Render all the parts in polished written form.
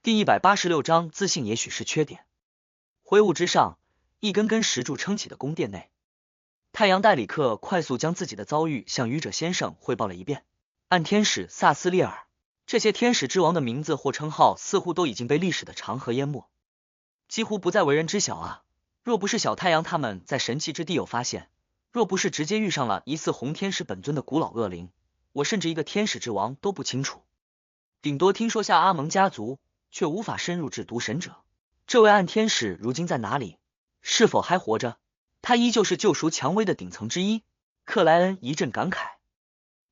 第186章自信也许是缺点。灰雾之上，一根根石柱撑起的宫殿内，太阳戴里克快速将自己的遭遇向愚者先生汇报了一遍。暗天使萨斯利尔，这些天使之王的名字或称号似乎都已经被历史的长河淹没，几乎不再为人知晓啊！若不是小太阳他们在神奇之地有发现，若不是直接遇上了疑似红天使本尊的古老恶灵，我甚至一个天使之王都不清楚，顶多听说下阿蒙家族，却无法深入至毒神者。这位暗天使如今在哪里？是否还活着？他依旧是救赎蔷薇的顶层之一。克莱恩一阵感慨，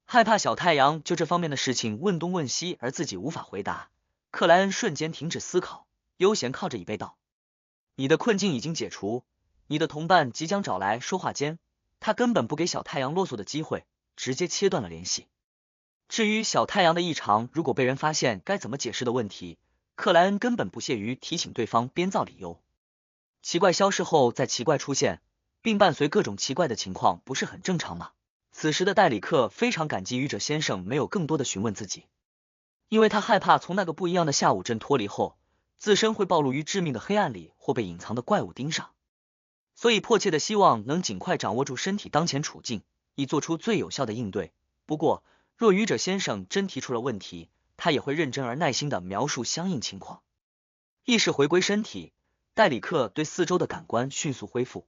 害怕小太阳就这方面的事情问东问西，而自己无法回答。克莱恩瞬间停止思考，悠闲靠着椅背道：“你的困境已经解除，你的同伴即将找来。”说话间，他根本不给小太阳啰嗦的机会，直接切断了联系。至于小太阳的异常如果被人发现该怎么解释的问题，克莱恩根本不屑于提醒对方编造理由。奇怪消失后再奇怪出现，并伴随各种奇怪的情况，不是很正常吗？此时的戴里克非常感激愚者先生没有更多的询问自己，因为他害怕从那个不一样的下午镇脱离后，自身会暴露于致命的黑暗里或被隐藏的怪物盯上，所以迫切的希望能尽快掌握住身体当前处境，以做出最有效的应对。不过若愚者先生真提出了问题，他也会认真而耐心地描述相应情况。意识回归身体，戴里克对四周的感官迅速恢复。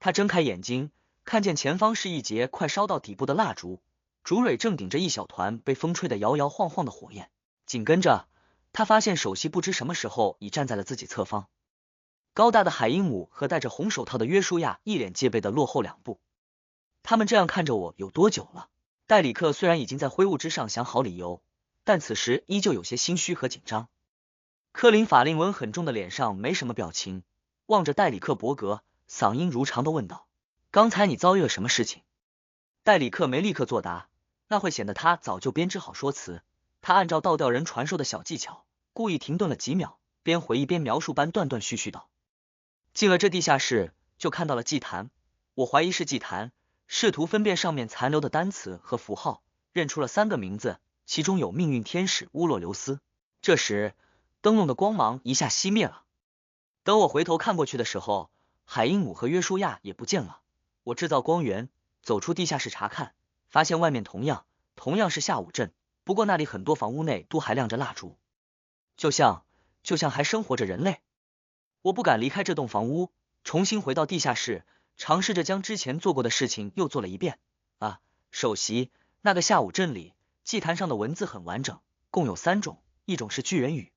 他睁开眼睛，看见前方是一节快烧到底部的蜡烛，烛蕊正顶着一小团被风吹得摇摇晃晃的火焰。紧跟着，他发现首席不知什么时候已站在了自己侧方。高大的海鹰姆和戴着红手套的约书亚一脸戒备地落后2步。他们这样看着我有多久了？戴里克虽然已经在灰雾之上想好理由，但此时依旧有些心虚和紧张。科林法令纹很重的脸上没什么表情，望着戴里克伯格，嗓音如常的问道：“刚才你遭遇了什么事情？”戴里克没立刻作答，那会显得他早就编织好说辞。他按照倒吊人传授的小技巧，故意停顿了几秒，边回忆边描述般断断续续道：“进了这地下室，就看到了祭坛，我怀疑是祭坛，试图分辨上面残留的单词和符号，认出了3个名字，其中有命运天使乌洛留斯。这时灯笼的光芒一下熄灭了。等我回头看过去的时候，海鹰姆和约书亚也不见了。我制造光源，走出地下室查看，发现外面同样是下午镇，不过那里很多房屋内都还亮着蜡烛，就像还生活着人类。我不敢离开这栋房屋，重新回到地下室，尝试着将之前做过的事情又做了一遍。首席，那个下午镇里祭坛上的文字很完整，共有3种，一种是巨人语，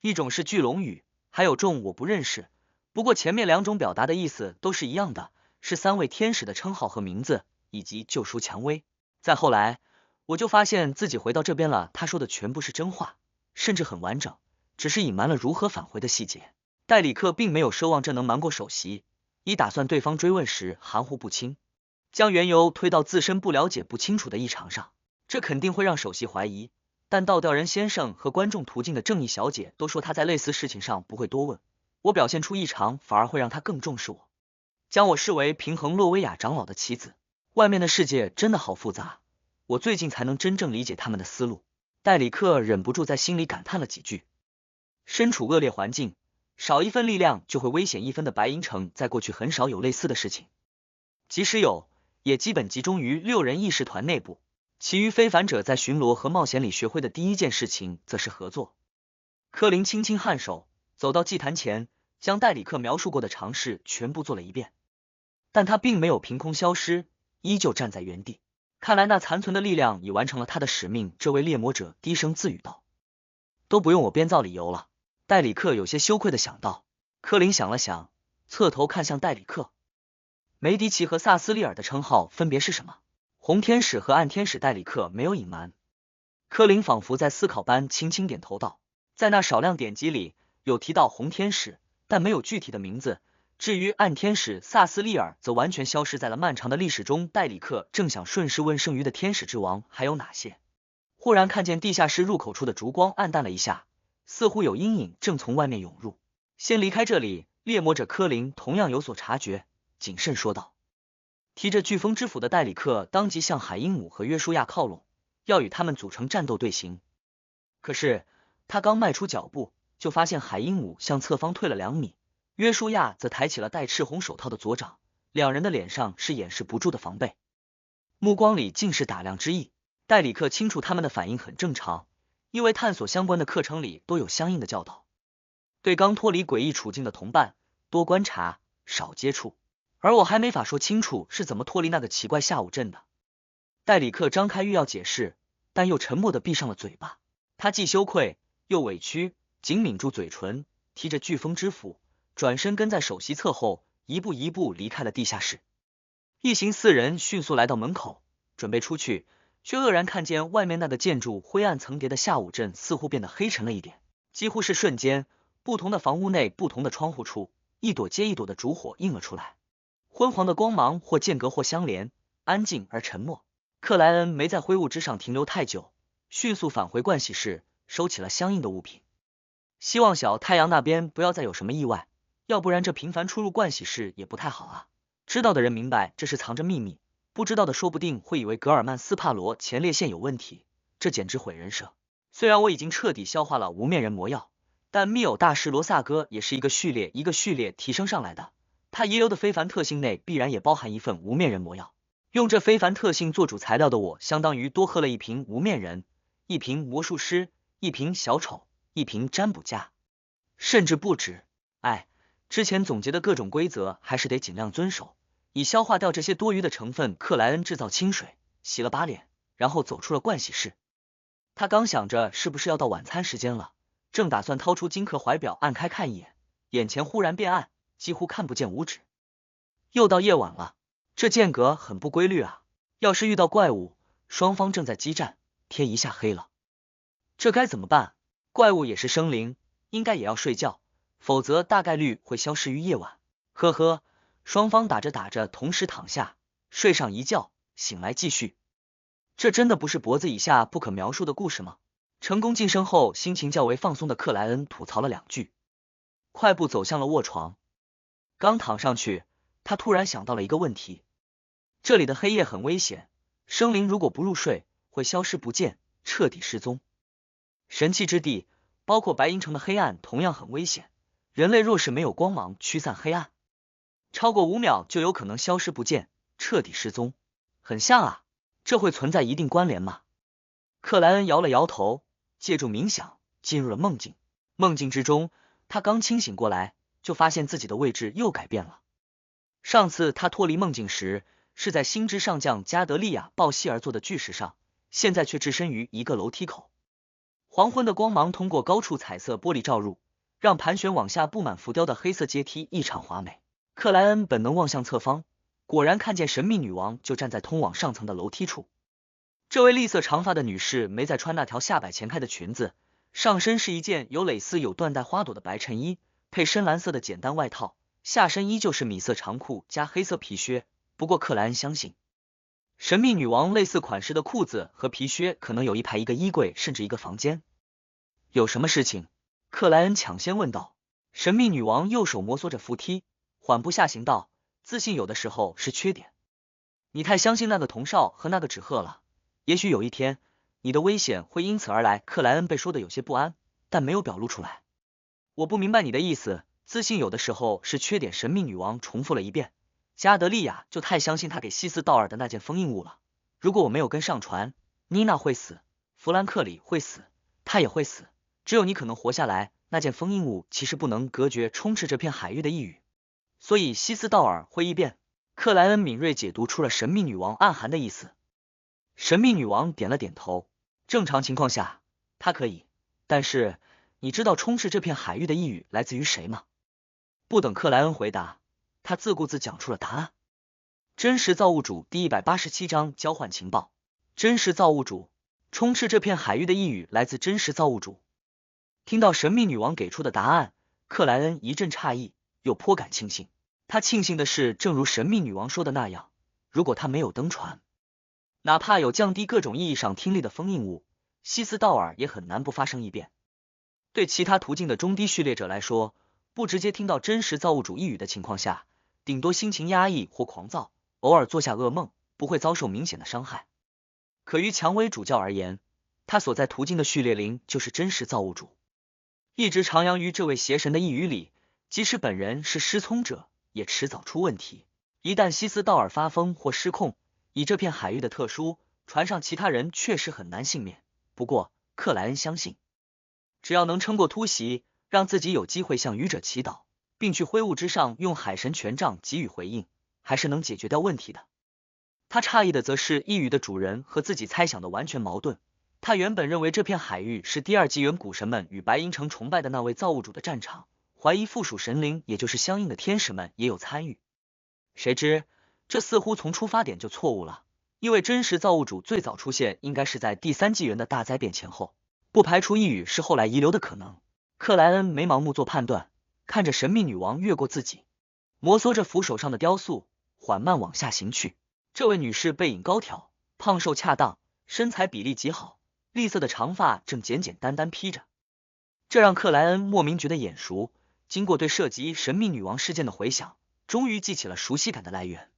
一种是巨龙语，还有种我不认识，不过前面2种表达的意思都是一样的，是3位天使的称号和名字，以及救赎蔷薇。再后来我就发现自己回到这边了，他说的全部是真话，甚至很完整，只是隐瞒了如何返回的细节。戴里克并没有奢望这能瞒过首席，以打算对方追问时含糊不清，将缘由推到自身不了解不清楚的异常上，这肯定会让首席怀疑。但倒吊人先生和观众途径的正义小姐都说他在类似事情上不会多问，我表现出异常反而会让他更重视我，将我视为平衡洛威亚长老的棋子。外面的世界真的好复杂，我最近才能真正理解他们的思路。戴里克忍不住在心里感叹了几句。身处恶劣环境，少一分力量就会危险1分的白银城在过去很少有类似的事情，即使有，也基本集中于6人议事团内部。其余非凡者在巡逻和冒险里学会的第一件事情则是合作。科林轻轻颔首，走到祭坛前，将戴里克描述过的常识全部做了一遍，但他并没有凭空消失，依旧站在原地。看来那残存的力量已完成了他的使命，这位猎魔者低声自语道。都不用我编造理由了，戴里克有些羞愧的想到。科林想了想，侧头看向戴里克，梅迪奇和萨斯利尔的称号分别是什么？红天使和暗天使。戴里克没有隐瞒。科林仿佛在思考般轻轻点头道，在那少量典籍里有提到红天使，但没有具体的名字，至于暗天使萨斯利尔则完全消失在了漫长的历史中。戴里克正想顺势问剩余的天使之王还有哪些，忽然看见地下室入口处的烛光暗淡了一下，似乎有阴影正从外面涌入。先离开这里。猎魔者科林同样有所察觉，谨慎说道。提着飓风之斧的戴里克当即向海鹰姆和约书亚靠拢，要与他们组成战斗队形。可是他刚迈出脚步，就发现海鹦鹉向侧方退了2米，约书亚则抬起了戴赤红手套的左掌，两人的脸上是掩饰不住的防备，目光里尽是打量之意。戴里克清楚他们的反应很正常，因为探索相关的课程里都有相应的教导，对刚脱离诡异处境的同伴多观察，少接触。而我还没法说清楚是怎么脱离那个奇怪下午阵的。戴里克张开欲要解释，但又沉默地闭上了嘴巴。他既羞愧又委屈，紧抿住嘴唇，提着飓风之斧，转身跟在首席侧后，一步一步离开了地下室。一行4人迅速来到门口，准备出去，却愕然看见外面那个建筑灰暗层叠的下午阵似乎变得黑沉了一点。几乎是瞬间，不同的房屋内不同的窗户处，一朵接一朵的烛火映了出来，昏黄的光芒或间隔或相连，安静而沉默。克莱恩没在灰雾之上停留太久，迅速返回盥洗室，收起了相应的物品。希望小太阳那边不要再有什么意外，要不然这频繁出入盥洗室也不太好啊。知道的人明白这是藏着秘密，不知道的说不定会以为格尔曼斯帕罗前列腺有问题，这简直毁人设。虽然我已经彻底消化了无面人魔药，但密偶大师罗萨哥也是一个序列提升上来的，他遗留的非凡特性内必然也包含一份无面人魔药。用这非凡特性做主材料的我，相当于多喝了1瓶无面人，1瓶魔术师，1瓶小丑，1瓶占卜家，甚至不止。之前总结的各种规则还是得尽量遵守，以消化掉这些多余的成分。克莱恩制造清水，洗了把脸，然后走出了盥洗室。他刚想着是不是要到晚餐时间了，正打算掏出金克怀表按开看一眼，眼前忽然变暗，几乎看不见五指。又到夜晚了，这间隔很不规律啊！要是遇到怪物，双方正在激战，天一下黑了，这该怎么办？怪物也是生灵，应该也要睡觉，否则大概率会消失于夜晚。呵呵，双方打着打着同时躺下，睡上一觉，醒来继续。这真的不是脖子以下不可描述的故事吗？成功晋升后，心情较为放松的克莱恩吐槽了2句，快步走向了卧床。刚躺上去，他突然想到了一个问题，这里的黑夜很危险，生灵如果不入睡，会消失不见，彻底失踪。神器之地，包括白银城的黑暗同样很危险，人类若是没有光芒驱散黑暗，超过5秒就有可能消失不见，彻底失踪。很像啊，这会存在一定关联吗？克莱恩摇了摇头，借助冥想进入了梦境。梦境之中，他刚清醒过来，就发现自己的位置又改变了。上次他脱离梦境时，是在星之上将加德利亚抱膝而坐的巨石上，现在却置身于一个楼梯口。黄昏的光芒通过高处彩色玻璃照入，让盘旋往下布满浮雕的黑色阶梯异常华美。克莱恩本能望向侧方，果然看见神秘女王就站在通往上层的楼梯处。这位栗色长发的女士没再穿那条下摆前开的裙子，上身是一件有蕾丝有缎带花朵的白衬衣，配深蓝色的简单外套，下身依旧是米色长裤加黑色皮靴。不过克莱恩相信，神秘女王类似款式的裤子和皮靴可能有一排一个衣柜，甚至一个房间。有什么事情？克莱恩抢先问道。神秘女王右手摩挲着扶梯，缓步下行道，自信有的时候是缺点。你太相信那个铜哨和那个纸鹤了，也许有一天你的危险会因此而来。克莱恩被说的有些不安，但没有表露出来。我不明白你的意思，自信有的时候是缺点。神秘女王重复了一遍。加德利亚就太相信他给西斯道尔的那件封印物了，如果我没有跟上船，妮娜会死，弗兰克里会死，他也会死，只有你可能活下来。那件封印物其实不能隔绝充斥这片海域的异域，所以西斯道尔会异变。克莱恩敏锐解读出了神秘女王暗含的意思。神秘女王点了点头，正常情况下她可以，但是你知道充斥这片海域的异域来自于谁吗？不等克莱恩回答，他自顾自讲出了答案。真实造物主第187章交换情报。真实造物主，充斥这片海域的异域来自真实造物主。听到神秘女王给出的答案，克莱恩一阵诧异，又颇感庆幸。他庆幸的是，正如神秘女王说的那样，如果他没有登船，哪怕有降低各种意义上听力的封印物，西斯道尔也很难不发生异变。对其他途径的中低序列者来说，不直接听到真实造物主一语的情况下，顶多心情压抑或狂躁，偶尔做下噩梦，不会遭受明显的伤害。可于蔷薇主教而言，他所在途径的序列0就是真实造物主。一直徜徉于这位邪神的一语里，即使本人是失聪者，也迟早出问题。一旦西斯道尔发疯或失控，以这片海域的特殊，船上其他人确实很难幸免。不过克莱恩相信，只要能撑过突袭，让自己有机会向愚者祈祷，并去灰雾之上用海神权杖给予回应，还是能解决掉问题的。他诧异的则是一语的主人和自己猜想的完全矛盾。他原本认为这片海域是第二纪元古神们与白银城崇拜的那位造物主的战场，怀疑附属神灵也就是相应的天使们也有参与。谁知这似乎从出发点就错误了，因为真实造物主最早出现应该是在第三纪元的大灾变前后，不排除一语是后来遗留的可能。克莱恩没盲目做判断，看着神秘女王越过自己，摩挲着扶手上的雕塑，缓慢往下行去。这位女士背影高挑，胖瘦恰当，身材比例极好，栗色的长发正简简单单披着，这让克莱恩莫名觉得眼熟。经过对涉及神秘女王事件的回想，终于记起了熟悉感的来源。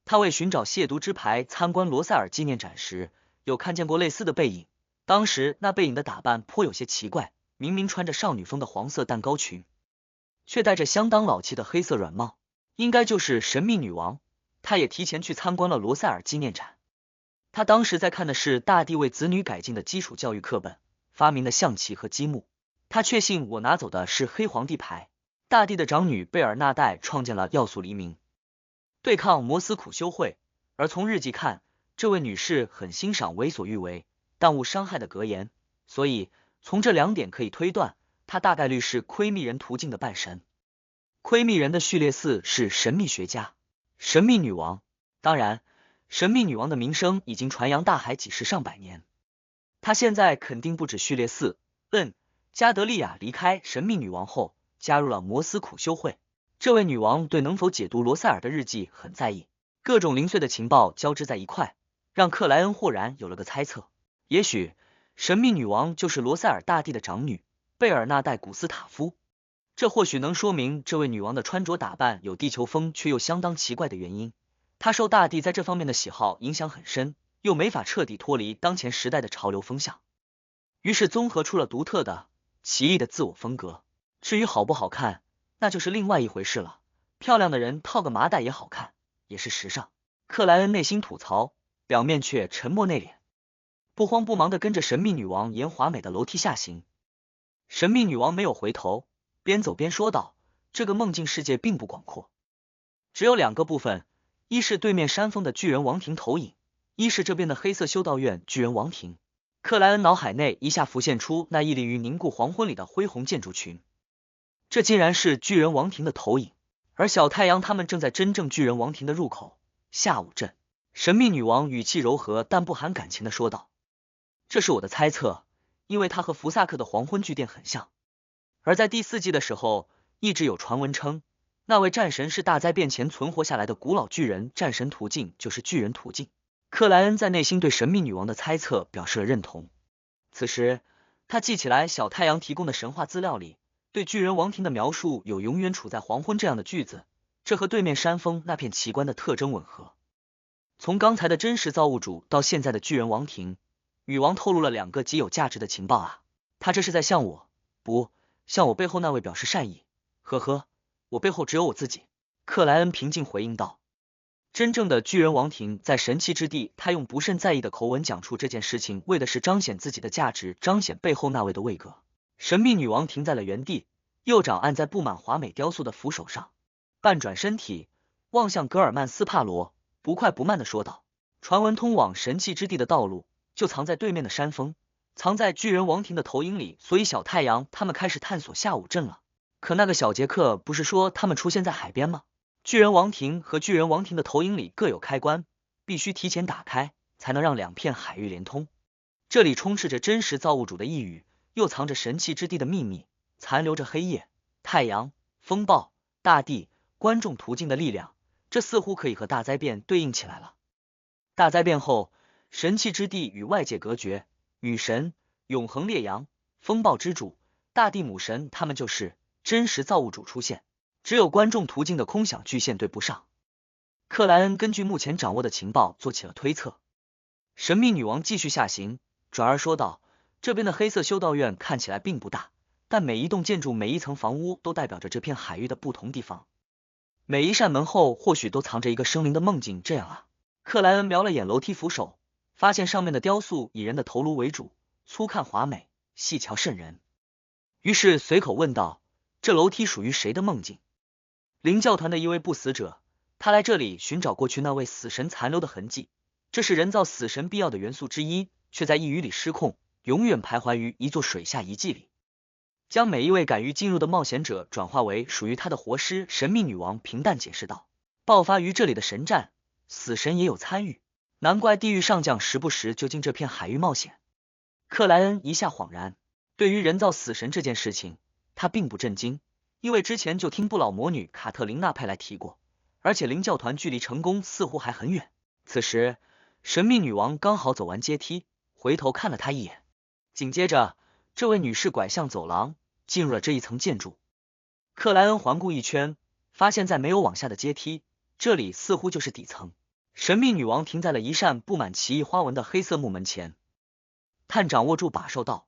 他为寻找亵渎之牌参观罗塞尔纪念展时，有看见过类似的背影，当时那背影的打扮颇有些奇怪，明明穿着少女风的黄色蛋糕裙，却戴着相当老气的黑色软帽，应该就是神秘女王。他也提前去参观了罗塞尔纪念展。他当时在看的是大地为子女改进的基础教育课本，发明的象棋和积木。他确信我拿走的是黑皇帝牌。大地的长女贝尔纳代创建了要素黎明，对抗摩斯苦修会，而从日记看，这位女士很欣赏为所欲为但勿伤害的格言，所以从这两点可以推断，她大概率是窥秘人途径的半神。窥秘人的序列4是神秘学家，神秘女王。当然，神秘女王的名声已经传扬大海几十上百年，她现在肯定不止序列4。加德利亚离开神秘女王后，加入了摩斯苦修会。这位女王对能否解读罗塞尔的日记很在意，各种零碎的情报交织在一块，让克莱恩豁然有了个猜测。也许神秘女王就是罗塞尔大帝的长女贝尔纳代古斯塔夫，这或许能说明这位女王的穿着打扮有地球风却又相当奇怪的原因。她受大帝在这方面的喜好影响很深，又没法彻底脱离当前时代的潮流风向，于是综合出了独特的奇异的自我风格。至于好不好看，那就是另外一回事了。漂亮的人套个麻袋也好看，也是时尚。克莱恩内心吐槽，表面却沉默内敛，不慌不忙地跟着神秘女王沿华美的楼梯下行。神秘女王没有回头，边走边说道，这个梦境世界并不广阔，只有两个部分，一是对面山峰的巨人王庭投影，一是这边的黑色修道院巨人王庭。克莱恩脑海内一下浮现出那屹立于凝固黄昏里的恢宏建筑群，这竟然是巨人王庭的投影，而小太阳他们正在真正巨人王庭的入口下午镇。神秘女王语气柔和但不含感情的说道，这是我的猜测，因为它和福萨克的黄昏巨殿很像。而在第4季的时候，一直有传闻称那位战神是大灾变前存活下来的古老巨人，战神途径就是巨人途径。克莱恩在内心对神秘女王的猜测表示了认同。此时他记起来小太阳提供的神话资料里对巨人王庭的描述有永远处在黄昏这样的句子，这和对面山峰那片奇观的特征吻合。从刚才的真实造物主到现在的巨人王庭，女王透露了2个极有价值的情报啊！他这是在向我，不向我背后那位表示善意。呵呵，我背后只有我自己。克莱恩平静回应道。真正的巨人王庭在神器之地，他用不甚在意的口吻讲出这件事情，为的是彰显自己的价值，彰显背后那位的位格。神秘女王停在了原地，右掌按在布满华美雕塑的扶手上，半转身体望向格尔曼斯帕罗，不快不慢地说道，传闻通往神器之地的道路就藏在对面的山峰，藏在巨人王庭的投影里，所以小太阳他们开始探索下午镇了。可那个小杰克不是说他们出现在海边吗？巨人王庭和巨人王庭的投影里各有开关，必须提前打开，才能让2片海域连通。这里充斥着真实造物主的一语，又藏着神器之地的秘密，残留着黑夜、太阳、风暴、大地、观众途径的力量，这似乎可以和大灾变对应起来了。大灾变后，神器之地与外界隔绝，女神、永恒烈阳、风暴之主、大地母神，他们就是真实造物主出现。只有观众途径的空想巨线对不上。克莱恩根据目前掌握的情报做起了推测。神秘女王继续下行，转而说道，这边的黑色修道院看起来并不大，但每一栋建筑、每一层房屋都代表着这片海域的不同地方，每一扇门后或许都藏着一个生灵的梦境。这样啊，克莱恩瞄了眼楼梯扶手，发现上面的雕塑以人的头颅为主，粗看华美，细瞧瘆人。于是随口问道：“这楼梯属于谁的梦境？”灵教团的一位不死者，他来这里寻找过去那位死神残留的痕迹，这是人造死神必要的元素之一，却在一隅里失控，永远徘徊于一座水下遗迹里，将每一位敢于进入的冒险者转化为属于他的活尸。神秘女王平淡解释道：“爆发于这里的神战，死神也有参与，难怪地狱上将时不时就进这片海域冒险。”克莱恩一下恍然，对于人造死神这件事情，他并不震惊，因为之前就听不老魔女卡特琳娜派来提过，而且灵教团距离成功似乎还很远。此时，神秘女王刚好走完阶梯，回头看了他一眼，紧接着，这位女士拐向走廊，进入了这一层建筑。克莱恩环顾一圈，发现在没有往下的阶梯，这里似乎就是底层。神秘女王停在了一扇布满奇异花纹的黑色木门前，探长握住把手道：“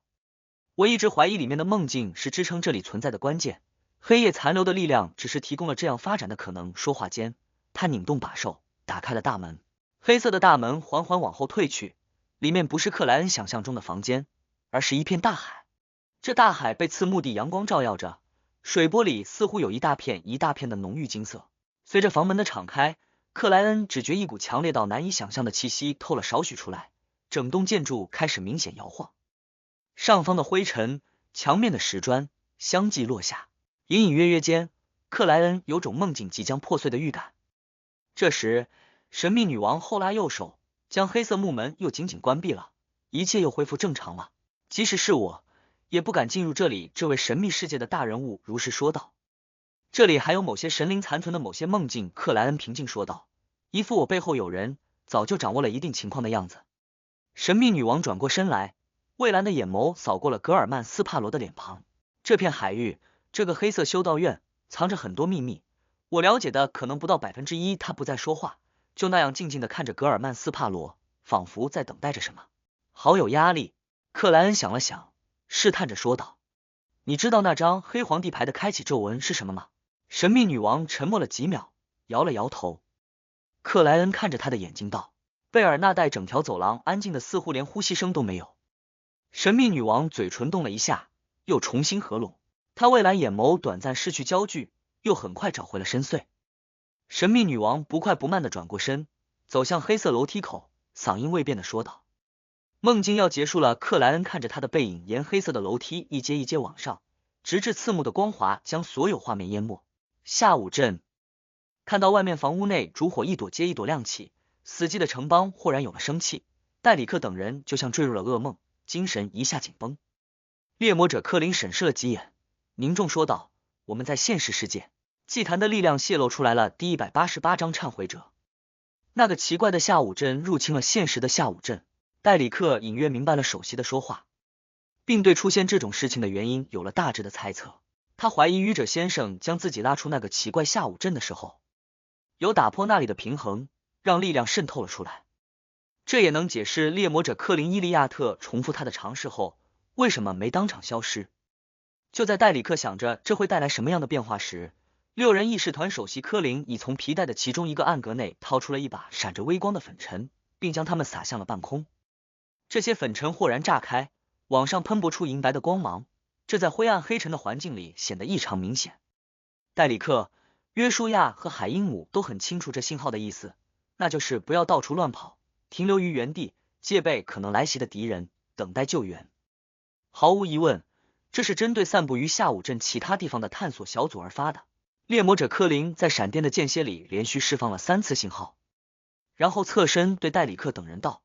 我一直怀疑里面的梦境是支撑这里存在的关键，黑夜残留的力量只是提供了这样发展的可能。”说话间，他拧动把手，打开了大门。黑色的大门缓缓往后退去，里面不是克莱恩想象中的房间，而是一片大海。这大海被次目的阳光照耀着，水波里似乎有一大片一大片的浓郁金色。随着房门的敞开，克莱恩只觉一股强烈到难以想象的气息透了少许出来，整栋建筑开始明显摇晃，上方的灰尘、墙面的石砖相继落下，隐隐约约间，克莱恩有种梦境即将破碎的预感。这时，神秘女王后拉右手，将黑色木门又紧紧关闭了，一切又恢复正常了。即使是我，也不敢进入这里。这位神秘世界的大人物如实说道。这里还有某些神灵残存的某些梦境，克莱恩平静说道，一副我背后有人，早就掌握了一定情况的样子。神秘女王转过身来，蔚蓝的眼眸扫过了格尔曼斯帕罗的脸庞。这片海域，这个黑色修道院，藏着很多秘密，我了解的可能不到1%。他不再说话，就那样静静地看着格尔曼斯帕罗，仿佛在等待着什么。好有压力。克莱恩想了想，试探着说道：“你知道那张黑皇帝牌的开启咒文是什么吗？”神秘女王沉默了几秒，摇了摇头。克莱恩看着他的眼睛道：“贝尔纳代。”整条走廊安静的似乎连呼吸声都没有。神秘女王嘴唇动了一下，又重新合拢，她蔚蓝眼眸短暂失去焦距，又很快找回了深邃。神秘女王不快不慢地转过身，走向黑色楼梯口，嗓音未变地说道：“梦境要结束了。”克莱恩看着他的背影沿黑色的楼梯一阶一阶往上，直至刺目的光华将所有画面淹没。下午镇，看到外面房屋内烛火一朵接一朵亮起，死寂的城邦豁然有了生气。戴里克等人就像坠入了噩梦，精神一下紧绷。猎魔者科林审视了几眼，凝重说道：“我们在现实世界，祭坛的力量泄露出来了。”第188章忏悔者。那个奇怪的下午镇入侵了现实的下午镇。戴里克隐约明白了首席的说话，并对出现这种事情的原因有了大致的猜测。他怀疑愚者先生将自己拉出那个奇怪下午镇的时候，有打破那里的平衡，让力量渗透了出来。这也能解释猎魔者科林伊利亚特重复他的尝试后，为什么没当场消失。就在戴里克想着这会带来什么样的变化时，六人议事团首席科林已从皮带的其中一个暗格内掏出了一把闪着微光的粉尘，并将它们撒向了半空。这些粉尘豁然炸开，往上喷薄出银白的光芒，这在灰暗黑沉的环境里显得异常明显。戴里克、约书亚和海因姆都很清楚这信号的意思，那就是不要到处乱跑，停留于原地，戒备可能来袭的敌人，等待救援。毫无疑问，这是针对散布于下午镇其他地方的探索小组而发的。猎魔者科林在闪电的间歇里连续释放了3次信号，然后侧身对戴里克等人道：“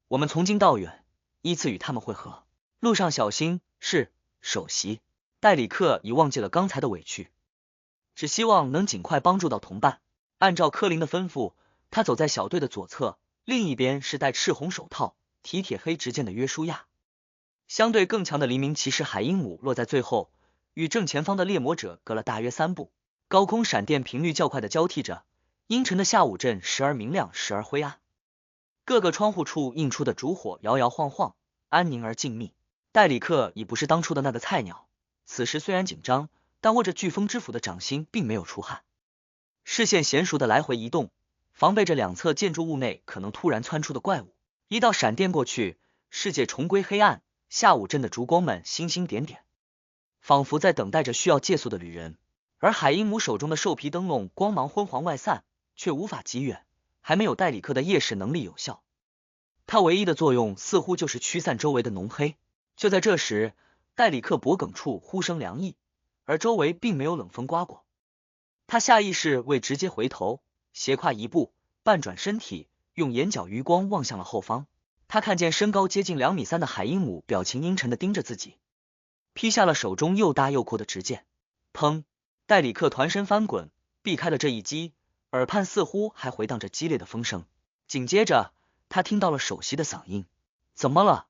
我们从近到远，依次与他们会合，路上小心。”是，首席。戴里克已忘记了刚才的委屈，只希望能尽快帮助到同伴。按照科林的吩咐，他走在小队的左侧，另一边是戴赤红手套、提铁黑执剑的约书亚。相对更强的黎明骑士海因姆落在最后，与正前方的猎魔者隔了大约3步。高空闪电频率较快的交替着，阴沉的下午镇时而明亮，时而灰暗。各个窗户处映出的烛火摇摇晃晃，安宁而静谧。戴里克已不是当初的那个菜鸟，此时虽然紧张，但握着飓风之斧的掌心并没有出汗，视线娴熟的来回移动，防备着两侧建筑物内可能突然窜出的怪物。一道闪电过去，世界重归黑暗，下午镇的烛光们星星点点，仿佛在等待着需要借宿的旅人。而海鹰母手中的兽皮灯笼光芒昏黄外散，却无法极远，还没有戴里克的夜视能力有效。它唯一的作用似乎就是驱散周围的浓黑。就在这时，戴里克脖颈处忽生凉意，而周围并没有冷风刮过。他下意识未直接回头，斜跨一步，半转身体，用眼角余光望向了后方。他看见身高接近2.3米的海鹰母表情阴沉的盯着自己，劈下了手中又大又阔的直剑。砰！戴里克团身翻滚，避开了这一击，耳畔似乎还回荡着激烈的风声。紧接着，他听到了熟悉的嗓音：“怎么了？”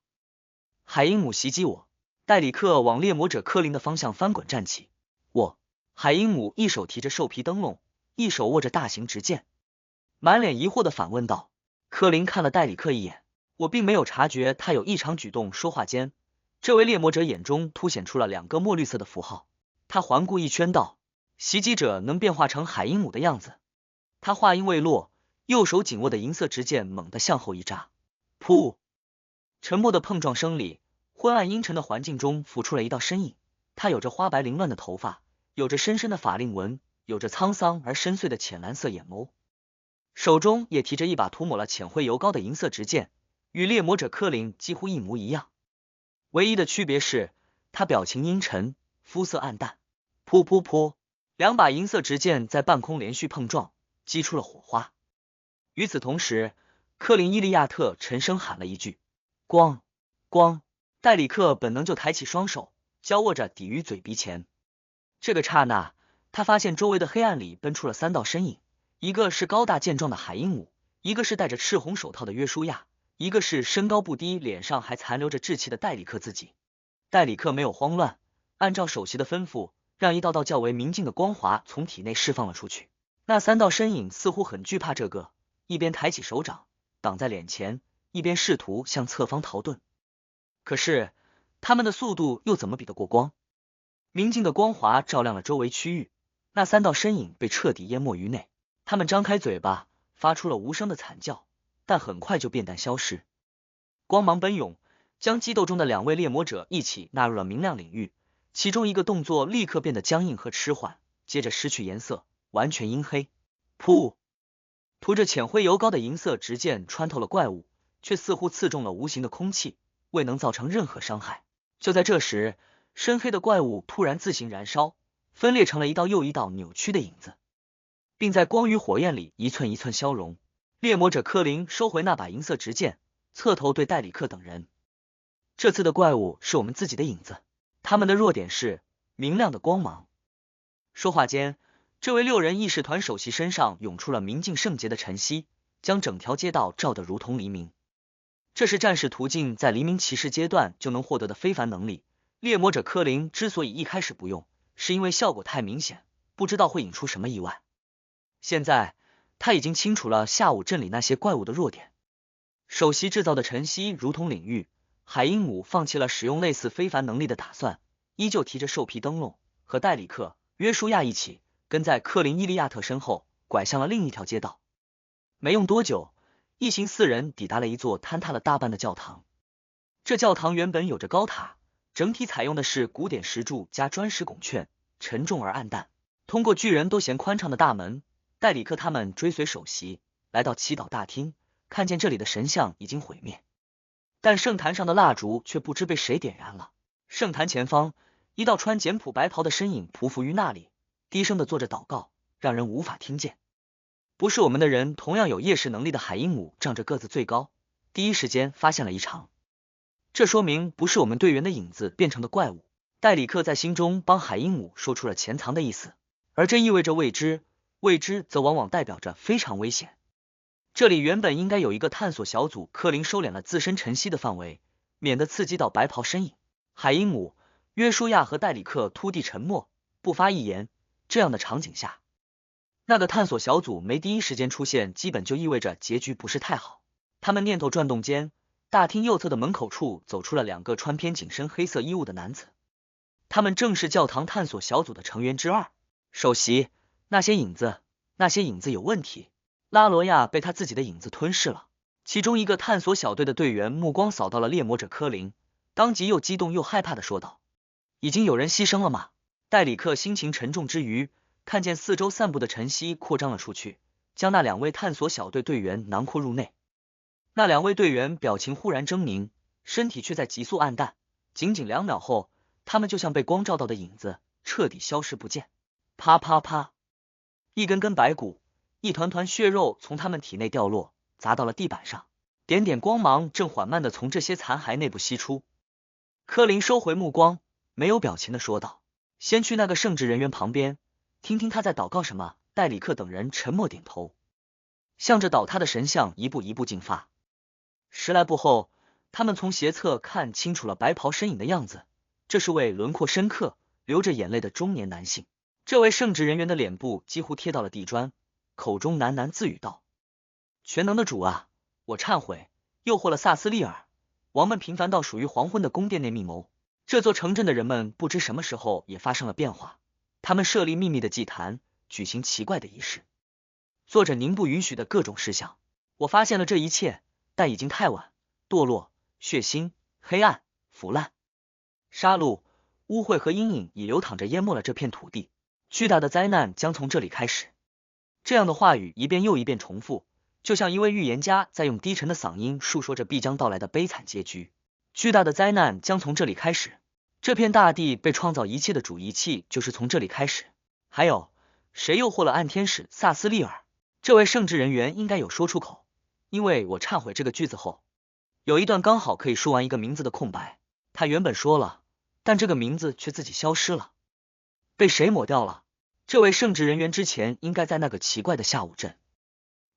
海鹰母袭击我！戴里克往猎魔者科林的方向翻滚站起。我！海鹰母一手提着兽皮灯笼，一手握着大型直剑，满脸疑惑的反问道。科林看了戴里克一眼，我并没有察觉他有异常举动。说话间，这位猎魔者眼中凸显出了2个墨绿色的符号。他环顾一圈道：“袭击者能变化成海鹰母的样子。”他话音未落，右手紧握的银色直剑猛地向后一扎，噗！沉默的碰撞声里，昏暗阴沉的环境中浮出了一道身影。他有着花白凌乱的头发，有着深深的法令纹，有着沧桑而深邃的浅蓝色眼眸，手中也提着一把涂抹了浅灰油膏的银色直剑，与猎魔者科林几乎一模一样。唯一的区别是，他表情阴沉，肤色暗淡。噗噗噗，2把银色直剑在半空连续碰撞，激出了火花。与此同时，科林伊利亚特沉声喊了一句：“光！”光！戴里克本能就抬起双手，交握着抵于嘴鼻前。这个刹那，他发现周围的黑暗里奔出了3道身影，一个是高大健壮的海鹰母，一个是戴着赤红手套的约书亚，一个是身高不低，脸上还残留着稚气的戴里克自己。戴里克没有慌乱，按照首席的吩咐，让一道道较为明净的光华从体内释放了出去。那3道身影似乎很惧怕这个，一边抬起手掌挡在脸前，一边试图向侧方逃遁。可是他们的速度又怎么比得过光？明净的光华照亮了周围区域，那3道身影被彻底淹没于内。他们张开嘴巴，发出了无声的惨叫，但很快就变淡消失。光芒奔涌，将激斗中的2位猎魔者一起纳入了明亮领域，其中一个动作立刻变得僵硬和迟缓，接着失去颜色，完全阴黑。噗！涂着浅灰油膏的银色直剑穿透了怪物，却似乎刺中了无形的空气，未能造成任何伤害。就在这时，深黑的怪物突然自行燃烧，分裂成了一道又一道扭曲的影子，并在光与火焰里一寸一寸消融。猎魔者科林收回那把银色直剑，侧头对戴里克等人：“这次的怪物是我们自己的影子，他们的弱点是明亮的光芒。”说话间，这位6人议事团首席身上涌出了明净圣洁的晨曦，将整条街道照得如同黎明。这是战士途径在黎明骑士阶段就能获得的非凡能力。猎魔者科林之所以一开始不用，是因为效果太明显，不知道会引出什么意外。现在他已经清楚了下午镇里那些怪物的弱点。首席制造的晨曦如同领域，海鹰母放弃了使用类似非凡能力的打算，依旧提着兽皮灯笼，和戴里克、约书亚一起跟在科林伊利亚特身后，拐向了另一条街道。没用多久，一行4人抵达了一座坍塌了大半的教堂。这教堂原本有着高塔，整体采用的是古典石柱加砖石拱券，沉重而暗淡。通过巨人都嫌宽敞的大门，戴里克他们追随首席来到祈祷大厅，看见这里的神像已经毁灭，但圣坛上的蜡烛却不知被谁点燃了。圣坛前方，一道穿简朴白袍的身影匍匐于那里，低声的做着祷告，让人无法听见。不是我们的人同样有夜视能力的海鹰母仗着个子最高，第一时间发现了异常。这说明不是我们队员的影子变成的怪物。戴里克在心中帮海鹰母说出了潜藏的意思，而这意味着未知，未知则往往代表着非常危险。这里原本应该有一个探索小组，科林收敛了自身晨曦的范围，免得刺激到白袍身影。海鹰母、约书亚和戴里克突地沉默，不发一言。这样的场景下，那个探索小组没第一时间出现，基本就意味着结局不是太好。他们念头转动间，大厅右侧的门口处走出了2个穿偏紧身黑色衣物的男子。他们正是教堂探索小组的成员之二。首席，那些影子有问题。拉罗亚被他自己的影子吞噬了。其中一个探索小队的队员目光扫到了猎魔者科林，当即又激动又害怕的说道：“已经有人牺牲了吗？”戴里克心情沉重之余，看见四周散布的晨曦扩张了出去，将那2位探索小队队员囊括入内。那2位队员表情忽然狰狞，身体却在急速暗淡，仅仅2秒后，他们就像被光照到的影子，彻底消失不见。啪啪啪，一根根白骨，一团团血肉从他们体内掉落，砸到了地板上，点点光芒正缓慢的从这些残骸内部析出。科林收回目光，没有表情的说道：“先去那个圣职人员旁边，听听他在祷告什么。”戴里克等人沉默点头，向着倒塌的神像一步一步进发。10来步后，他们从斜侧看清楚了白袍身影的样子，这是位轮廓深刻、流着眼泪的中年男性。这位圣职人员的脸部几乎贴到了地砖，口中喃喃自语道：“全能的主啊，我忏悔，诱惑了萨斯利尔。王们频繁到属于黄昏的宫殿内密谋。这座城镇的人们不知什么时候也发生了变化，他们设立秘密的祭坛，举行奇怪的仪式，做着您不允许的各种事项。我发现了这一切，但已经太晚。堕落、血腥、黑暗、腐烂、杀戮、污秽和阴影已流淌着淹没了这片土地。巨大的灾难将从这里开始。”这样的话语一遍又一遍重复，就像一位预言家在用低沉的嗓音述说着必将到来的悲惨结局。巨大的灾难将从这里开始，这片大地被创造一切的主仪器就是从这里开始。还有，谁诱惑了暗天使萨斯利尔？这位圣职人员应该有说出口，因为我忏悔这个句子后，有一段刚好可以说完一个名字的空白。他原本说了，但这个名字却自己消失了，被谁抹掉了？这位圣职人员之前应该在那个奇怪的下午镇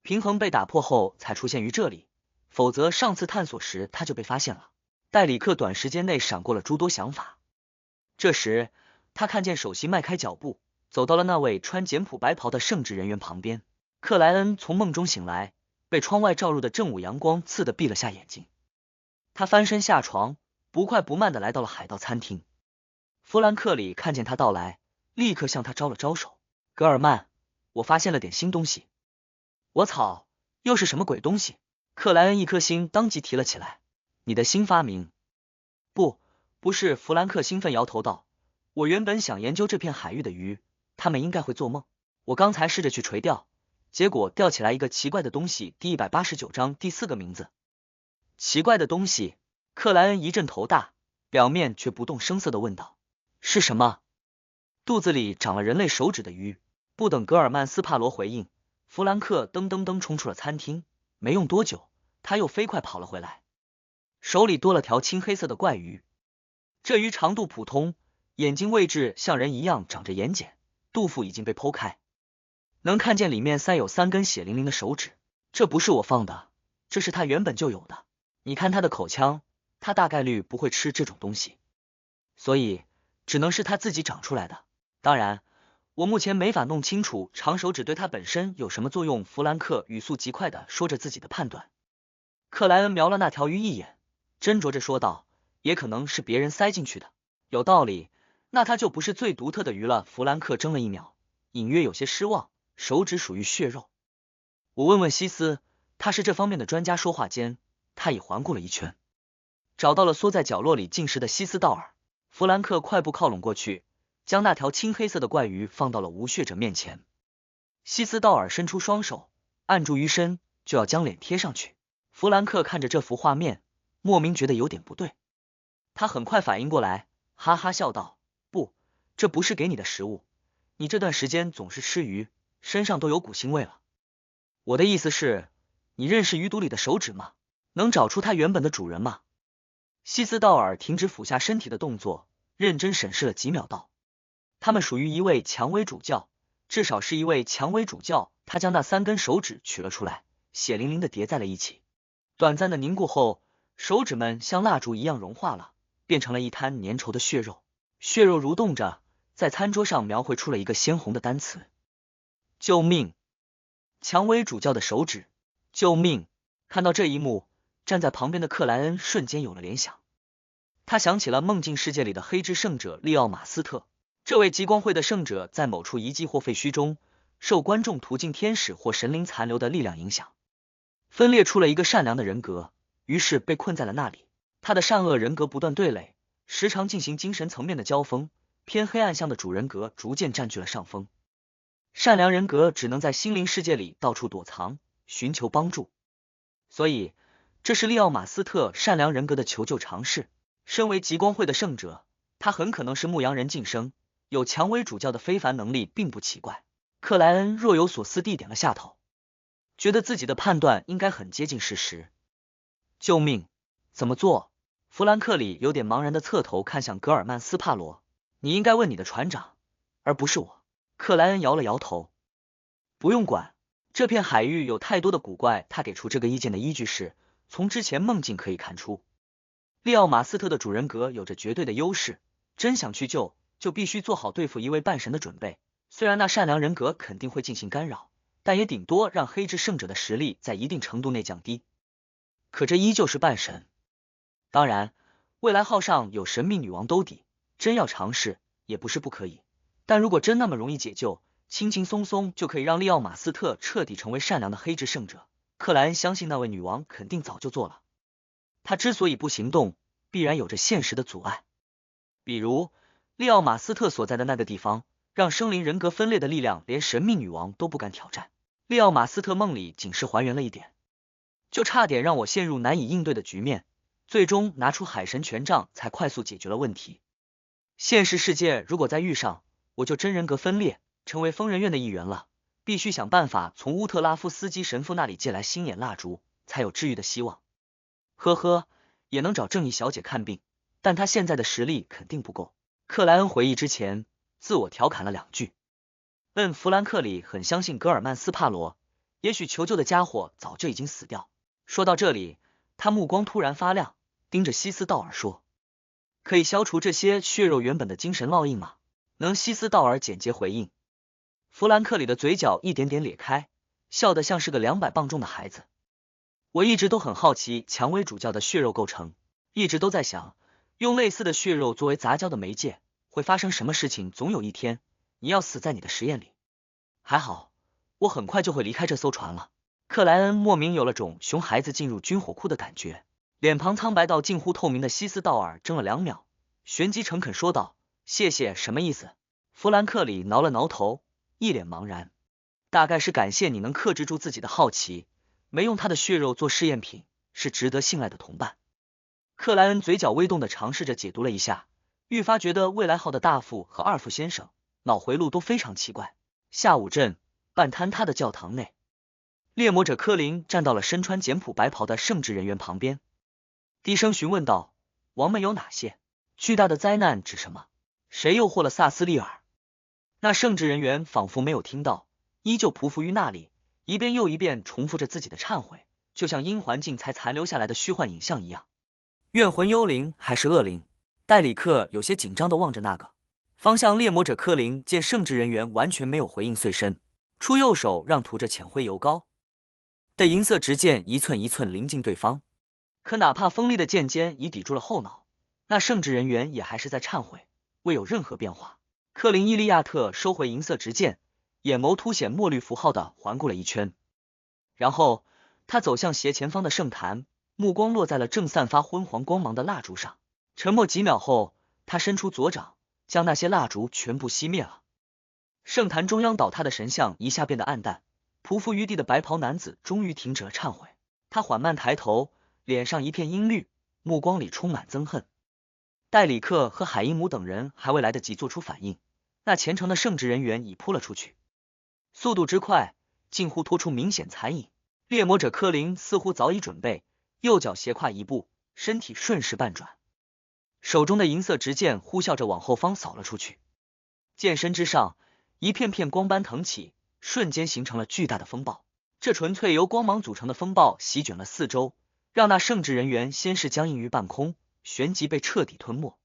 平衡被打破后才出现于这里，否则上次探索时他就被发现了。戴里克短时间内闪过了诸多想法。这时他看见首席迈开脚步，走到了那位穿简朴白袍的圣职人员旁边。克莱恩从梦中醒来，被窗外照入的正午阳光刺得闭了下眼睛。他翻身下床，不快不慢地来到了海盗餐厅。弗兰克里看见他到来，立刻向他招了招手：“格尔曼，我发现了点新东西。”“我操，又是什么鬼东西？”克莱恩一颗心当即提了起来。“你的新发明？”“不是。”弗兰克兴奋摇头道，“我原本想研究这片海域的鱼，他们应该会做梦。我刚才试着去垂钓，结果钓起来一个奇怪的东西。”第189章第4个名字。奇怪的东西？克莱恩一阵头大，表面却不动声色地问道：“是什么？”“肚子里长了人类手指的鱼。”不等格尔曼斯帕罗回应，弗兰克噔噔噔冲出了餐厅。没用多久，他又飞快跑了回来，手里多了条青黑色的怪鱼。这鱼长度普通，眼睛位置像人一样长着眼睑，肚腹已经被剖开，能看见里面塞有3根血淋淋的手指。这不是我放的，这是他原本就有的。你看他的口腔，他大概率不会吃这种东西，所以只能是他自己长出来的。当然，我目前没法弄清楚长手指对他本身有什么作用。弗兰克语速极快地说着自己的判断。克莱恩瞄了那条鱼一眼，斟酌着说道：“也可能是别人塞进去的。”“有道理，那它就不是最独特的鱼了。”弗兰克怔了1秒，隐约有些失望。手指属于血肉，我问问西斯，他是这方面的专家。说话间，他已环顾了一圈，找到了缩在角落里进食的西斯道尔。弗兰克快步靠拢过去，将那条青黑色的怪鱼放到了无血者面前。西斯道尔伸出双手，按住鱼身，就要将脸贴上去。弗兰克看着这幅画面，莫名觉得有点不对。他很快反应过来，哈哈笑道：“不，这不是给你的食物，你这段时间总是吃鱼，身上都有股腥味了。我的意思是，你认识鱼肚里的手指吗？能找出它原本的主人吗？”西斯道尔停止俯下身体的动作，认真审视了几秒道：“他们属于一位蔷薇主教，至少是一位蔷薇主教。”他将那3根手指取了出来，血淋淋的叠在了一起。短暂的凝固后，手指们像蜡烛一样融化了，变成了一滩粘稠的血肉。血肉蠕动着，在餐桌上描绘出了一个鲜红的单词：救命！蔷薇主教的手指，救命！看到这一幕，站在旁边的克莱恩瞬间有了联想。他想起了梦境世界里的黑之圣者利奥马斯特，这位极光会的圣者在某处遗迹或废墟中，受观众途径天使或神灵残留的力量影响，分裂出了一个善良的人格，于是被困在了那里。他的善恶人格不断对垒，时常进行精神层面的交锋，偏黑暗向的主人格逐渐占据了上风。善良人格只能在心灵世界里到处躲藏，寻求帮助。所以，这是利奥马斯特善良人格的求救尝试。身为极光会的圣者，他很可能是牧羊人晋升，有蔷薇主教的非凡能力并不奇怪。克莱恩若有所思地点了下头，觉得自己的判断应该很接近事实。救命！怎么做？弗兰克里有点茫然的侧头看向格尔曼斯帕罗，你应该问你的船长，而不是我。克莱恩摇了摇头，不用管，这片海域有太多的古怪。他给出这个意见的依据是，从之前梦境可以看出，利奥马斯特的主人格有着绝对的优势，真想去救，就必须做好对付一位半神的准备。虽然那善良人格肯定会进行干扰，但也顶多让黑之圣者的实力在一定程度内降低。可这依旧是半神。当然，未来号上有神秘女王兜底，真要尝试也不是不可以。但如果真那么容易解救，轻轻松松就可以让利奥马斯特彻底成为善良的黑之圣者，克莱恩相信那位女王肯定早就做了。他之所以不行动，必然有着现实的阻碍，比如利奥马斯特所在的那个地方，让生灵人格分裂的力量连神秘女王都不敢挑战。利奥马斯特梦里仅是还原了一点，就差点让我陷入难以应对的局面，最终拿出海神权杖才快速解决了问题。现实世界如果再遇上，我就真人格分裂，成为疯人院的一员了。必须想办法从乌特拉夫斯基神父那里借来心眼蜡烛，才有治愈的希望。呵呵，也能找正义小姐看病，但她现在的实力肯定不够。克莱恩回忆之前，自我调侃了两句。弗兰克里很相信格尔曼斯帕罗，也许求救的家伙早就已经死掉。说到这里，他目光突然发亮，盯着西斯道尔说：“可以消除这些血肉原本的精神烙印吗？”能。西斯道尔简洁回应。弗兰克里的嘴角一点点咧开，笑得像是个200磅重的孩子。我一直都很好奇蔷薇主教的血肉构成，一直都在想，用类似的血肉作为杂交的媒介，会发生什么事情。总有一天，你要死在你的实验里。还好，我很快就会离开这艘船了。克莱恩莫名有了种熊孩子进入军火库的感觉，脸庞苍白到近乎透明的西斯道尔怔了2秒，旋即诚恳说道：“谢谢，什么意思？”弗兰克里挠了挠头，一脸茫然。大概是感谢你能克制住自己的好奇，没用他的血肉做试验品，是值得信赖的同伴。克莱恩嘴角微动的尝试着解读了一下，愈发觉得未来号的大副和二副先生脑回路都非常奇怪。下午镇半坍塌的教堂内，猎魔者科林站到了身穿简朴白袍的圣职人员旁边，低声询问道：“王们有哪些？巨大的灾难指什么？谁诱惑了萨斯利尔？”那圣职人员仿佛没有听到，依旧匍匐于那里，一遍又一遍重复着自己的忏悔，就像因环境才残留下来的虚幻影像一样。怨魂幽灵还是恶灵？戴里克有些紧张地望着那个方向。猎魔者科林见圣职人员完全没有回应，遂伸出右手，让涂着浅灰油膏的银色直剑一寸一寸临近对方。可哪怕锋利的剑尖已抵住了后脑，那圣职人员也还是在忏悔，未有任何变化。克林伊利亚特收回银色直剑，眼眸凸显墨绿符号的环顾了一圈，然后他走向斜前方的圣坛，目光落在了正散发昏黄光芒的蜡烛上。沉默几秒后，他伸出左掌，将那些蜡烛全部熄灭了。圣坛中央倒塌的神像一下变得暗淡，匍匐于地的白袍男子终于停止了忏悔。他缓慢抬头，脸上一片阴绿，目光里充满憎恨。戴里克和海因姆等人还未来得及做出反应，那虔诚的圣职人员已扑了出去，速度之快，近乎拖出明显残影。猎魔者科林似乎早已准备，右脚斜跨一步，身体顺势半转，手中的银色直剑呼啸着往后方扫了出去。剑身之上，一片片光斑腾起，瞬间形成了巨大的风暴。这纯粹由光芒组成的风暴席卷了四周，让那圣职人员先是僵硬于半空，旋即被彻底吞没。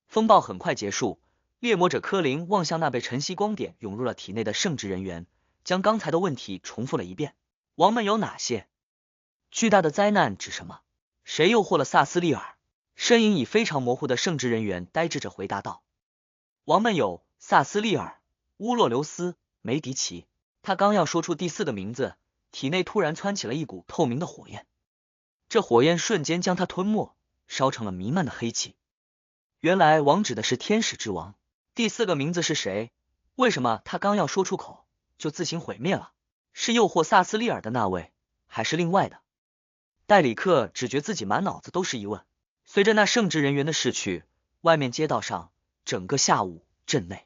风暴很快结束，猎魔者科林望向那被晨曦光点涌入了体内的圣职人员，将刚才的问题重复了一遍：王们有哪些？巨大的灾难指什么？谁诱惑了萨斯利尔？身影以非常模糊的圣职人员呆滞着回答道：王们有萨斯利尔、乌洛留斯、梅迪奇。他刚要说出第4个名字，体内突然窜起了一股透明的火焰，这火焰瞬间将他吞没，烧成了弥漫的黑气。原来王指的是天使之王。第4个名字是谁？为什么他刚要说出口就自行毁灭了？是诱惑萨斯利尔的那位，还是另外的？戴里克只觉自己满脑子都是疑问。随着那圣职人员的逝去，外面街道上，整个下午镇内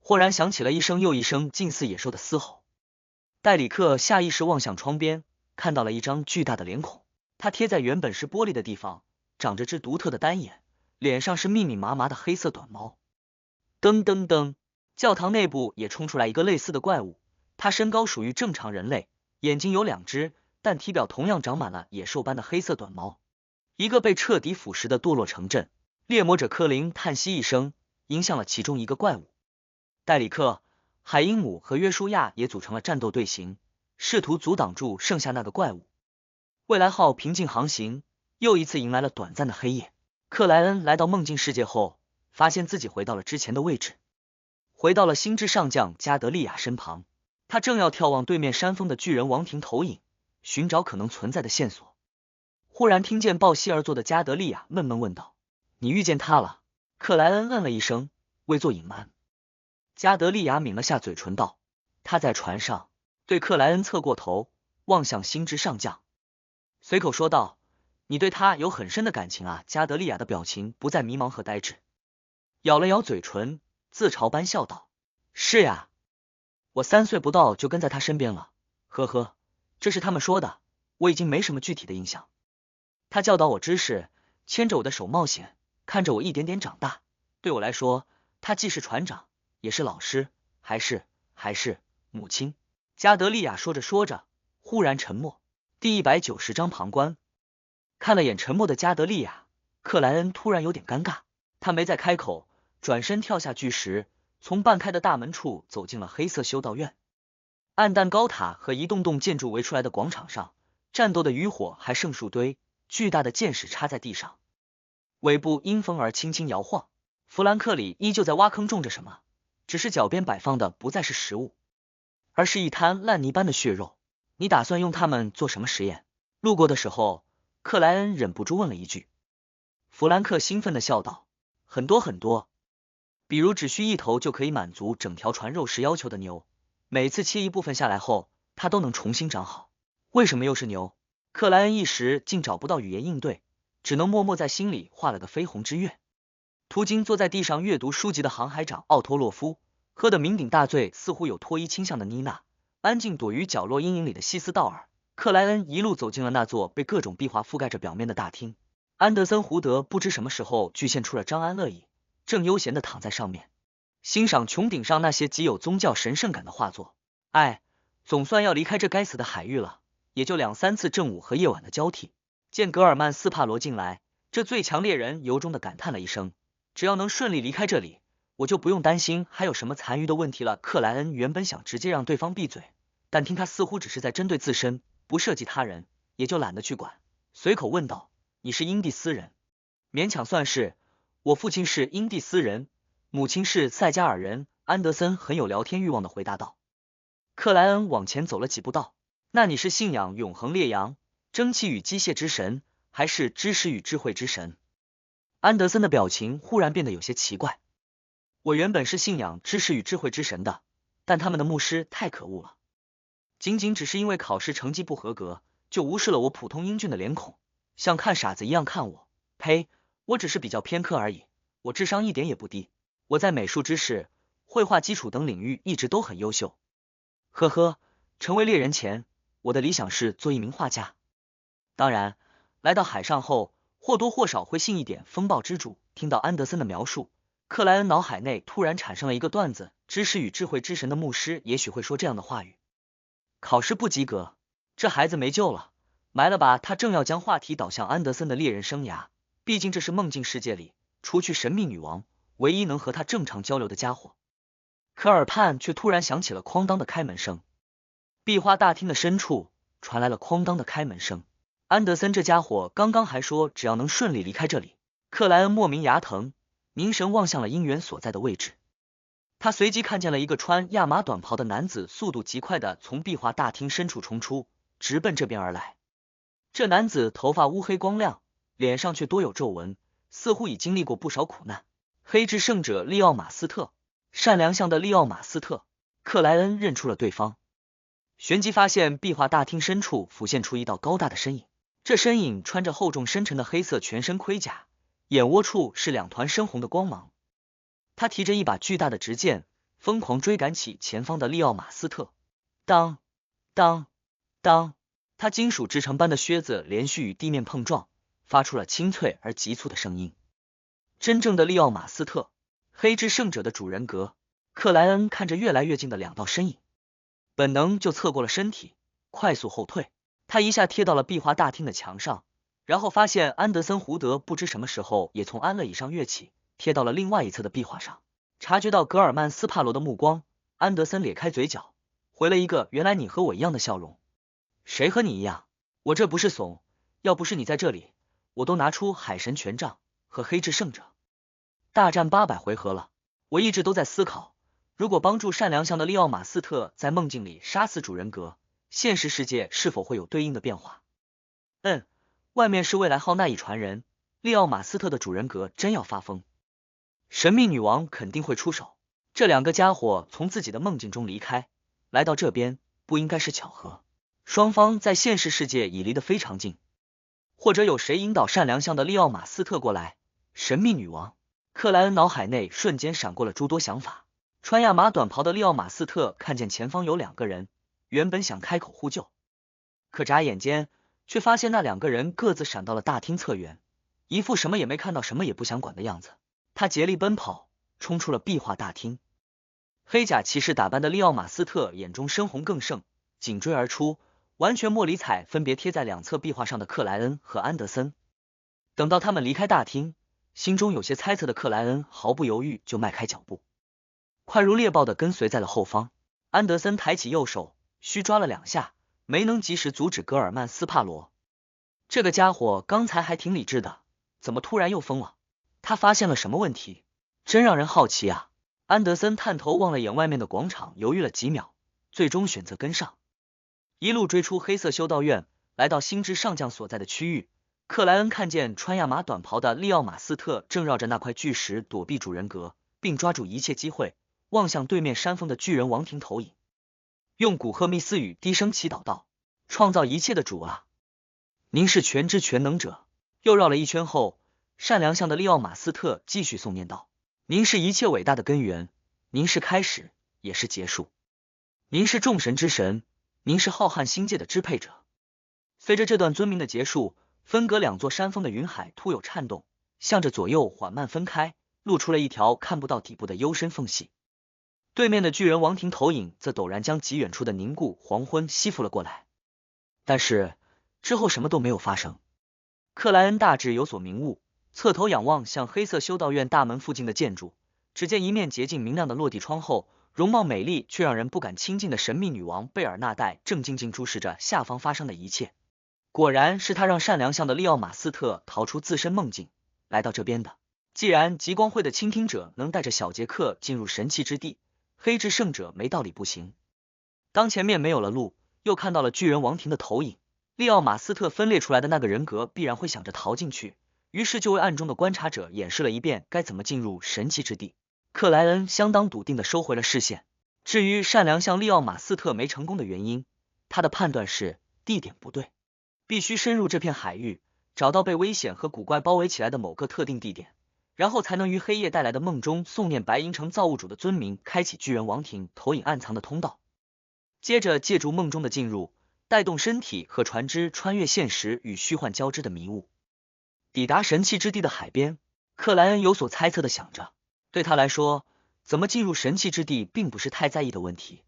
忽然响起了一声又一声近似野兽的嘶吼。戴里克下意识望向窗边，看到了一张巨大的脸孔，它贴在原本是玻璃的地方，长着只独特的单眼，脸上是密密麻麻的黑色短毛。噔噔噔，教堂内部也冲出来一个类似的怪物，它身高属于正常人类，眼睛有2只，但体表同样长满了野兽般的黑色短毛。一个被彻底腐蚀的堕落城镇。猎魔者科林叹息一声，迎向了其中一个怪物。戴里克、海因姆和约书亚也组成了战斗队形，试图阻挡住剩下那个怪物。未来号平静航行，又一次迎来了短暂的黑夜。克莱恩来到梦境世界后，发现自己回到了之前的位置，回到了星之上将加德利亚身旁。他正要眺望对面山峰的巨人王庭投影，寻找可能存在的线索。忽然听见抱膝而坐的加德利亚闷闷问道：你遇见他了？克莱恩嗯了一声，未作隐瞒。加德利亚抿了下嘴唇道：他在船上。对克莱恩侧过头，望向星之上将，随口说道：你对他有很深的感情啊？加德利亚的表情不再迷茫和呆滞，咬了咬嘴唇，自嘲般笑道：是呀，我3岁不到就跟在他身边了，呵呵，这是他们说的，我已经没什么具体的印象。他教导我知识，牵着我的手冒险，看着我一点点长大。对我来说，他既是船长，也是老师，还是母亲。加德利亚说着说着，忽然沉默。第190章旁观。看了眼沉默的加德利亚，克莱恩突然有点尴尬，他没再开口，转身跳下巨石，从半开的大门处走进了黑色修道院。暗淡高塔和一栋栋建筑围出来的广场上，战斗的余火还剩数堆，巨大的箭矢插在地上，尾部因风而轻轻摇晃。弗兰克里依旧在挖坑种着什么，只是脚边摆放的不再是食物，而是一滩烂泥般的血肉。你打算用它们做什么实验？路过的时候，克莱恩忍不住问了一句。弗兰克兴奋地笑道：很多很多，比如只需1头就可以满足整条船肉食要求的牛，每次切一部分下来后，它都能重新长好。为什么又是牛？克莱恩一时竟找不到语言应对，只能默默在心里画了个绯红之月。途经坐在地上阅读书籍的航海长奥托洛夫，喝得酩酊大醉似乎有脱衣倾向的妮娜，安静躲于角落阴影里的西斯道尔。克莱恩一路走进了那座被各种壁画覆盖着表面的大厅。安德森·胡德不知什么时候具现出了张安乐椅，正悠闲地躺在上面，欣赏穹顶上那些极有宗教神圣感的画作。总算要离开这该死的海域了，也就2、3次正午和夜晚的交替。见格尔曼斯帕罗进来，这最强猎人由衷地感叹了一声：只要能顺利离开这里，我就不用担心还有什么残余的问题了。克莱恩原本想直接让对方闭嘴，但听他似乎只是在针对自身，不涉及他人，也就懒得去管，随口问道：你是英蒂斯人？勉强算是，我父亲是英蒂斯人，母亲是塞加尔人。安德森很有聊天欲望的回答道。克莱恩往前走了几步道：那你是信仰永恒烈阳、蒸汽与机械之神，还是知识与智慧之神？安德森的表情忽然变得有些奇怪。我原本是信仰知识与智慧之神的，但他们的牧师太可恶了，仅仅只是因为考试成绩不合格，就无视了我普通英俊的脸孔，像看傻子一样看我。呸，我只是比较偏科而已，我智商一点也不低，我在美术知识、绘画基础等领域一直都很优秀。呵呵，成为猎人前，我的理想是做一名画家。当然，来到海上后，或多或少会信一点风暴之主。听到安德森的描述，克莱恩脑海内突然产生了一个段子：知识与智慧之神的牧师也许会说这样的话语。考试不及格，这孩子没救了，埋了吧。他正要将话题导向安德森的猎人生涯，毕竟这是梦境世界里，除去神秘女王，唯一能和他正常交流的家伙。可耳畔却突然响起了哐当的开门声，壁画大厅的深处传来了哐当的开门声。安德森这家伙刚刚还说只要能顺利离开这里，克莱恩莫名牙疼，凝神望向了姻缘所在的位置。他随即看见了一个穿亚麻短袍的男子，速度极快的从壁画大厅深处冲出，直奔这边而来。这男子头发乌黑光亮，脸上却多有皱纹，似乎已经历过不少苦难。黑之圣者利奥马斯特，善良像的利奥马斯特。克莱恩认出了对方，旋即发现壁画大厅深处浮现出一道高大的身影。这身影穿着厚重深沉的黑色全身盔甲，眼窝处是2团深红的光芒。他提着一把巨大的直剑，疯狂追赶起前方的利奥马斯特。当当当，他金属制成般的靴子连续与地面碰撞，发出了清脆而急促的声音。真正的利奥马斯特，黑之圣者的主人格。克莱恩看着越来越近的2道身影，本能就侧过了身体，快速后退。他一下贴到了壁画大厅的墙上，然后发现安德森·胡德不知什么时候也从安乐椅上跃起，贴到了另外一侧的壁画上。察觉到格尔曼斯帕罗的目光，安德森咧开嘴角，回了一个原来你和我一样的笑容。谁和你一样？我这不是怂，要不是你在这里，我都拿出海神权杖和黑之圣者大战800回合了。我一直都在思考，如果帮助善良像的利奥马斯特在梦境里杀死主人格，现实世界是否会有对应的变化？外面是未来号那一传人，利奥马斯特的主人格真要发疯，神秘女王肯定会出手。这2个家伙从自己的梦境中离开，来到这边不应该是巧合，双方在现实世界已离得非常近，或者有谁引导善良像的利奥马斯特过来。神秘女王，克莱恩脑海内瞬间闪过了诸多想法。穿亚麻短袍的利奥马斯特看见前方有2个人，原本想开口呼救，可眨眼间却发现那2个人各自闪到了大厅侧缘，一副什么也没看到什么也不想管的样子。他竭力奔跑，冲出了壁画大厅。黑甲骑士打扮的利奥马斯特眼中深红更盛，紧追而出，完全莫理睬分别贴在2侧壁画上的克莱恩和安德森。等到他们离开大厅，心中有些猜测的克莱恩毫不犹豫就迈开脚步，快如猎豹的跟随在了后方。安德森抬起右手，虚抓了2下，没能及时阻止格尔曼斯帕罗。这个家伙刚才还挺理智的，怎么突然又疯了？他发现了什么问题？真让人好奇啊！安德森探头望了眼外面的广场，犹豫了几秒，最终选择跟上，一路追出黑色修道院，来到星之上将所在的区域。克莱恩看见穿亚麻短袍的利奥马斯特正绕着那块巨石躲避主人格，并抓住一切机会望向对面山峰的巨人王庭投影，用古赫密斯语低声祈祷道：创造一切的主啊，您是全知全能者。又绕了一圈后，善良像的利奥马斯特继续诵念道：您是一切伟大的根源，您是开始也是结束，您是众神之神，您是浩瀚星界的支配者。随着这段尊名的结束，分隔2座山峰的云海突有颤动，向着左右缓慢分开，露出了一条看不到底部的幽深缝隙。对面的巨人王庭投影则陡然将极远处的凝固黄昏吸附了过来，但是之后什么都没有发生。克莱恩大致有所明悟，侧头仰望向黑色修道院大门附近的建筑，只见一面洁净明亮的落地窗后，容貌美丽却让人不敢亲近的神秘女王贝尔纳代正静静注视着下方发生的一切。果然是他让善良像的利奥马斯特逃出自身梦境，来到这边的。既然极光会的倾听者能带着小杰克进入神器之地，黑之圣者没道理不行。当前面没有了路，又看到了巨人王庭的投影，利奥马斯特分裂出来的那个人格必然会想着逃进去，于是就为暗中的观察者演示了一遍该怎么进入神器之地。克莱恩相当笃定的收回了视线。至于善良像利奥马斯特没成功的原因，他的判断是地点不对，必须深入这片海域，找到被危险和古怪包围起来的某个特定地点，然后才能于黑夜带来的梦中诵念白银城造物主的尊名，开启巨人王庭投影暗藏的通道。接着借助梦中的进入，带动身体和船只穿越现实与虚幻交织的迷雾，抵达神器之地的海边。克莱恩有所猜测的想着，对他来说，怎么进入神器之地并不是太在意的问题，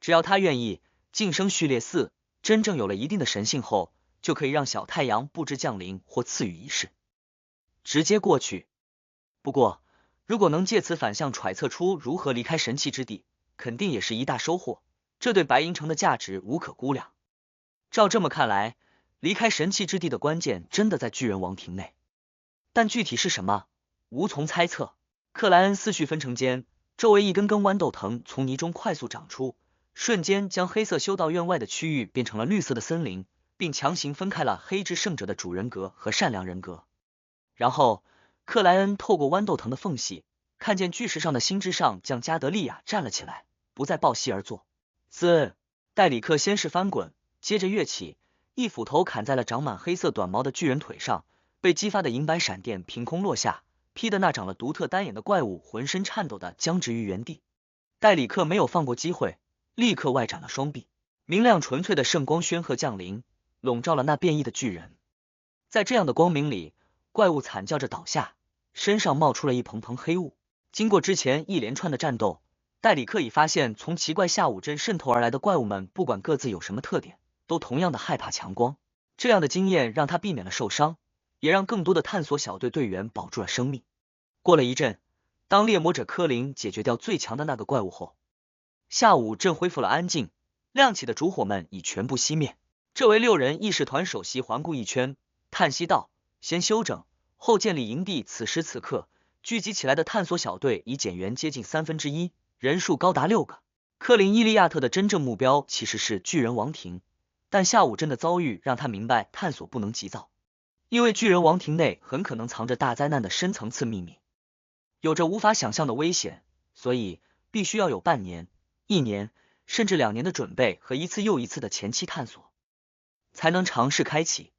只要他愿意晋升序列4，真正有了一定的神性后，就可以让小太阳布置降临或赐予仪式，直接过去。不过如果能借此反向揣测出如何离开神器之地，肯定也是一大收获，这对白银城的价值无可估量。照这么看来，离开神器之地的关键真的在巨人王庭内。但具体是什么，无从猜测。克莱恩思绪纷呈间，周围一根根豌豆藤从泥中快速长出，瞬间将黑色修道院外的区域变成了绿色的森林，并强行分开了黑之圣者的主人格和善良人格。然后，克莱恩透过豌豆藤的缝隙，看见巨石上的心之上将加德利亚站了起来，不再抱膝而坐。戴里克先是翻滚，接着跃起，一斧头砍在了长满黑色短毛的巨人腿上，被激发的银白闪电凭空落下，劈得那长了独特单眼的怪物浑身颤抖的僵直于原地。戴里克没有放过机会，立刻外展了双臂，明亮纯粹的圣光宣赫降临，笼罩了那变异的巨人。在这样的光明里，怪物惨叫着倒下，身上冒出了一蓬蓬黑雾。经过之前一连串的战斗，戴里克已发现从奇怪下午镇渗透而来的怪物们，不管各自有什么特点，都同样的害怕强光。这样的经验让他避免了受伤，也让更多的探索小队队员保住了生命。过了一阵，当猎魔者科林解决掉最强的那个怪物后，下午镇恢复了安静，亮起的烛火们已全部熄灭。这位6人议事团首席环顾一圈，叹息道：先休整，后建立营地。此时此刻，聚集起来的探索小队已减员接近1/3，人数高达6个。科林伊利亚特的真正目标其实是巨人王庭，但下午镇的遭遇让他明白探索不能急躁，因为巨人王庭内很可能藏着大灾难的深层次秘密，有着无法想象的危险，所以必须要有半年、1年甚至2年的准备和一次又一次的前期探索，才能尝试开启。